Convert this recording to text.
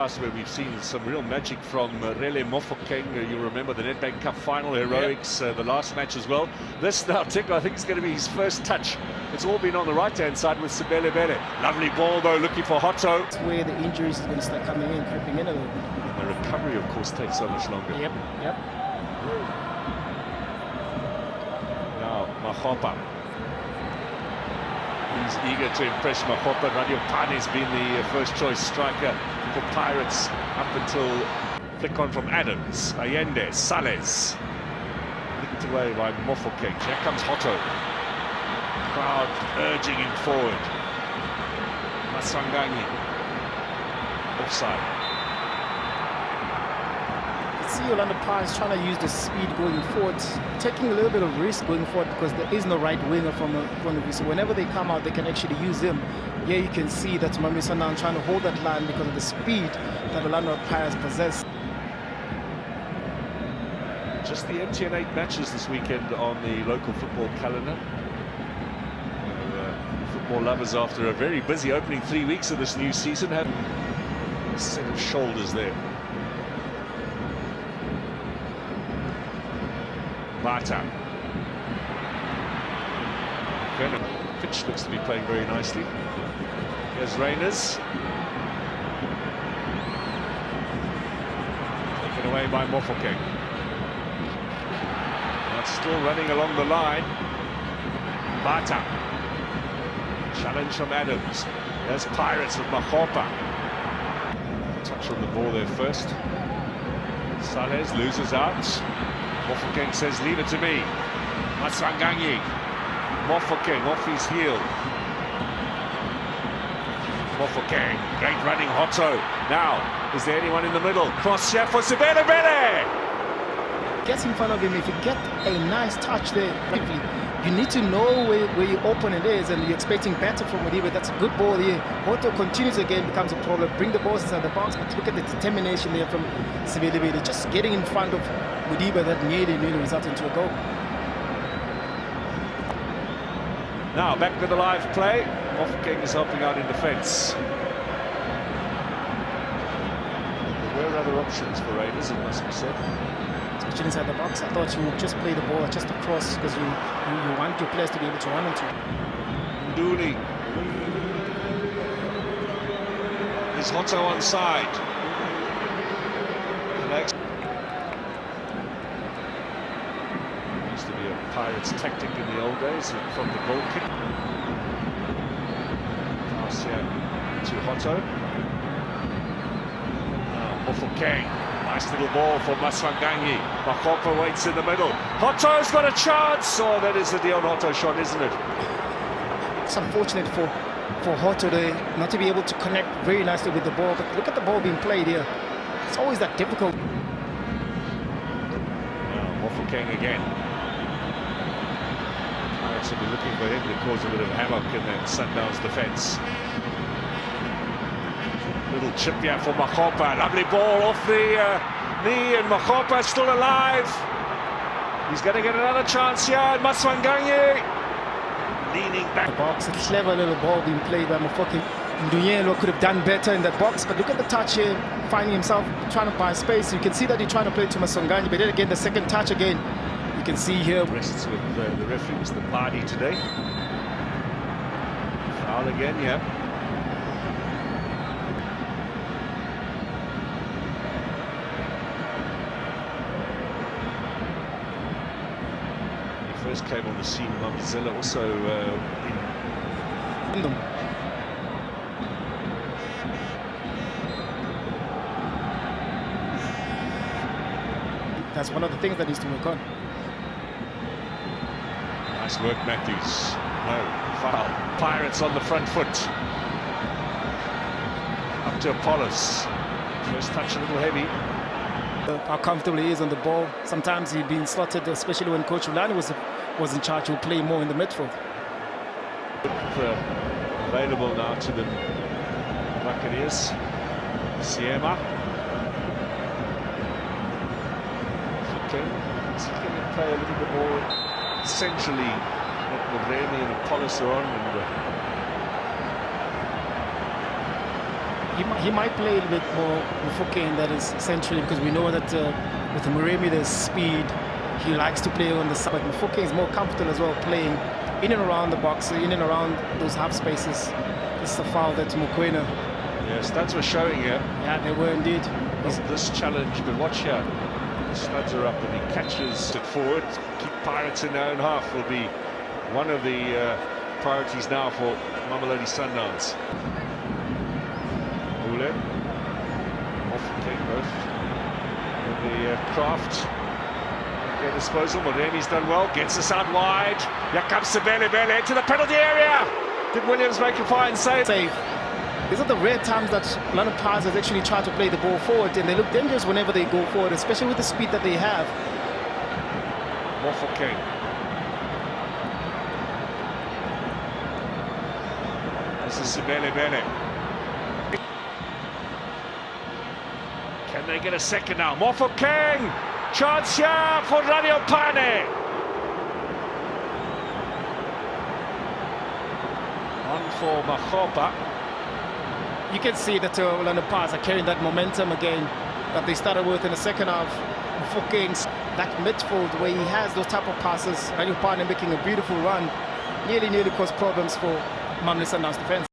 Where we've seen some real magic from Relebohile Mofokeng. You remember the Nedbank Cup final heroics, the last match as well. This now, Tico, I think it's going to be his first touch. It's all been on the right-hand side with Sibelebele. Lovely ball, though, looking for Hotto. That's where the injuries is going to start coming in, creeping in a little bit. And the recovery, of course, takes so much longer. Yep. Now, Mahopa. He's eager to impress Mahopa. Radio Pane's been the first choice striker for Pirates up until flick on from Adams. Allende, Sales. Licked away by Mofokeng. Here comes Hotto. Crowd urging him forward. Maswanganyi. Offside. See Orlando Pirates trying to use the speed going forward, taking a little bit of risk going forward because there is no right winger from a point of view. So whenever they come out, they can actually use him. Here you can see that Mamelodi Sundowns trying to hold that line because of the speed that Orlando Pirates possess. Just the MTN 8 matches this weekend on the local football calendar. Football lovers, after a very busy opening 3 weeks of this new season, have a set of shoulders there. Bata. Pitch looks to be playing very nicely. Here's Reyners. Taken away by Mofokeng. That's still running along the line. Bata. Challenge from Adams. There's Pirates with Mahopa. Touch on the ball there first. Sales loses out. Mofokeng says, leave it to me. Maswanganyi. Mofokeng off his heel. Mofokeng, great running, Hotto. Now, is there anyone in the middle? Cross here for Sibelebele. Gets in front of him. If you get a nice touch there, you need to know where your opponent is, and you're expecting better from Mudibe. That's a good ball here. Hotto continues again, becomes a problem. Bring the balls inside the box, but look at the determination there from Sibelebele, just getting in front of Mudibe that nearly resulted into a goal. Now back with the live play. Mofokeng is helping out in defence. There were other options for Raiders, it must be said. Especially inside the box. I thought you would just play the ball just across because you want your players to be able to run into. Nduli. Is Hotto onside? Used to be a Pirates tactic in the old days from the goal kick. Pass here to Hotto. Mofokeng. Nice little ball for Maswanganyi. Mahopa waits in the middle. Hotto's got a chance! Oh, that is the Dion Hotto shot, isn't it? It's unfortunate for Hotto not to be able to connect very nicely with the ball, but look at the ball being played here. It's always that difficult. Now, Mofokeng again. Pirates will be looking for him to cause a bit of havoc in that Sundowns defence. Little chip here for Mahopa. Lovely ball off the knee, and Mahopa still alive. He's going to get another chance here. Maswanganyi leaning back. The box, a clever little ball being played by Mofokeng. Nduyelo could have done better in that box, but look at the touch here, finding himself trying to buy space. You can see that he's trying to play to Maswanganyi, but then again, the second touch again, you can see here. Rests with the referee, Mr. Party today. Foul again, yeah. First came on the scene, Mamzilla also in them. That's one of the things that needs to work on. Nice work, Matthews. No, foul. Pirates on the front foot. Up to Apollos. First touch a little heavy. How comfortable he is on the ball. Sometimes he's been slotted, especially when Coach Ulani was in charge, he'll play more in the midfield. Available now to the Buccaneers. Siema. Can he play a little bit more centrally? Remy and Apollos are on, and he might play a little bit more Mofokeng, that is centrally, because we know that with Muremi there's speed. He likes to play on the side, but Mofokeng is more comfortable as well playing in and around the box, in and around those half spaces. This is a foul that Mokoena. Yeah, studs were showing here. Yeah, they were indeed. This challenge, but watch here. The studs are up and he catches it forward. Keep Pirates in their own half will be one of the priorities now for Mamelodi Sundowns. Ule, Mofokeng both with the craft. Their disposal. Moremi's done well, gets us out wide. Here comes Sebele to the penalty area. Did Williams make a fine save? These are the rare times that Orlando Pirates has actually tried to play the ball forward, and they look dangerous whenever they go forward, especially with the speed that they have. Mofokeng. This is Sebele. Can they get a second now? Mofokeng! Chance here for Radio Pane. On for Machopa. You can see that Orlando Pirates are carrying that momentum again that they started with in the second half. Mofokeng, that midfield where he has those type of passes. Radio Pane making a beautiful run. Nearly caused problems for Mamelodi Sundowns defense.